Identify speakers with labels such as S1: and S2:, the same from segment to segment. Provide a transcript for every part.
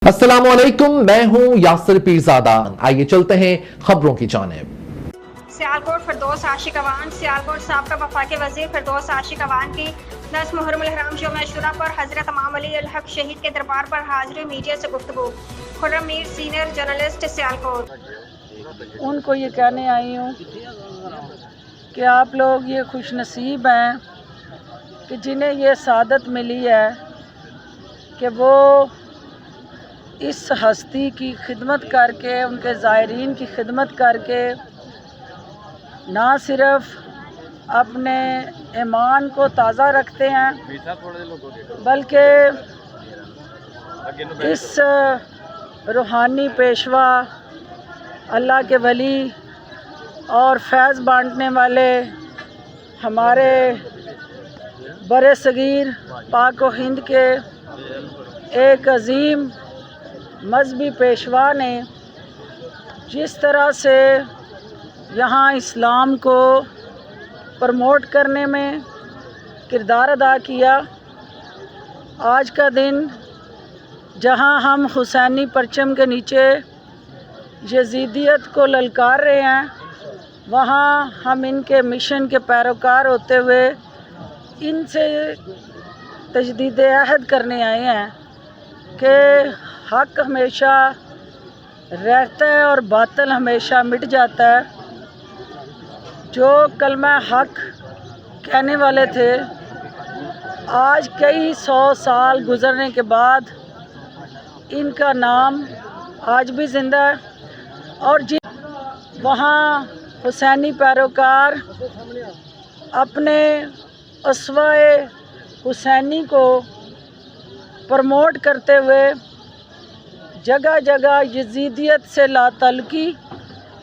S1: अस्सलाम वालेकुम, मैं हूं यासिर पीरज़ादा। आइए चलते हैं खबरों की जानिब।
S2: सियालकोट फिरदौस आशिक अवान सियालकोट साबका वफाकी वजीर फिरदौस आशिक अवान की 10 मुहर्रम हराम यौम आशूरा पर हजरत इमाम अली अल हक शहीद के दरबार पर हाजिर मीडिया से गुफ्तगू। Khurram Mir senior journalist Sialkot.
S3: उनको ये कहने आई हूँ कि आप लोग ये खुश नसीब हैं कि जिन्हें ये सादत मिली है कि वो इस हस्ती की खिदमत करके, उनके ज़ायरीन की खिदमत करके ना सिर्फ़ अपने ईमान को ताज़ा रखते हैं बल्कि इस रूहानी पेशवा, अल्लाह के वली और फैज़ बांटने वाले हमारे बरे सगीर पाक व हिंद के एक अज़ीम मज़हबी पेशवा ने जिस तरह से यहाँ इस्लाम को प्रमोट करने में किरदार अदा किया, आज का दिन जहाँ हम हुसैनी परचम के नीचे यजीदियत को ललकार रहे हैं, वहाँ हम इनके मिशन के पैरोकार होते हुए इनसे तजदीद अहद करने आए हैं कि हक हमेशा रहता है और बातिल हमेशा मिट जाता है। जो कलमा हक कहने वाले थे, आज कई 100 साल गुज़रने के बाद इनका नाम आज भी ज़िंदा है और जिन वहाँ हुसैनी पैरोकार अपने अस्वाए हुसैनी को प्रमोट करते हुए जगह जगह यजीदियत से लातल्की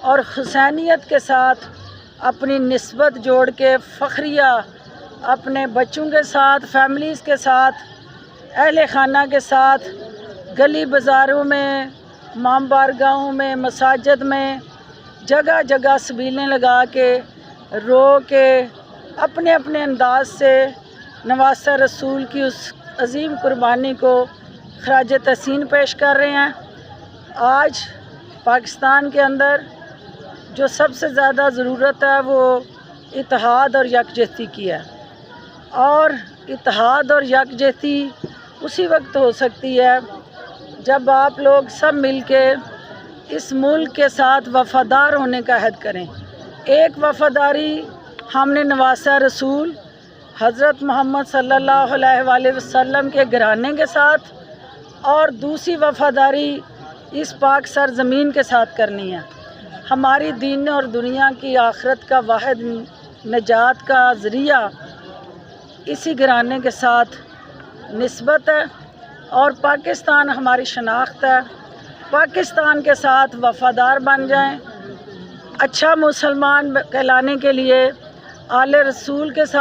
S3: और हुसैनियत के साथ अपनी निस्बत जोड़ के फ़ख्रिया अपने बच्चों के साथ, फैमिलीज़ के साथ, अहले खाना के साथ गली बाज़ारों में, इमाम बारगाहों में, मसाजिद में जगह जगह सबीलें लगा के रो के अपने अपने अंदाज से नवासा रसूल की उस अज़ीम कुर्बानी को खराज तहसीन पेश कर रहे हैं। आज पाकिस्तान के अंदर जो सबसे ज़्यादा ज़रूरत है वो इत्तेहाद और यकजहती की है, और इत्तेहाद और यकजहती उसी वक्त हो सकती है जब आप लोग सब मिल के इस मुल्क के साथ वफ़ादार होने का अहद करें। एक वफ़ादारी हमने नवासा रसूल हज़रत मोहम्मद सल्लल्लाहु अलैहि वसल्लम के घराने के साथ और दूसरी वफ़ादारी इस पाक सरज़मीन के साथ करनी है। हमारी दीन और दुनिया की आखिरत का वाहिद निजात का ज़रिया इसी घराने के साथ निस्बत है और पाकिस्तान हमारी शनाख्त है। पाकिस्तान के साथ वफ़ादार बन जाएं, अच्छा मुसलमान कहलाने के लिए आले रसूल के साथ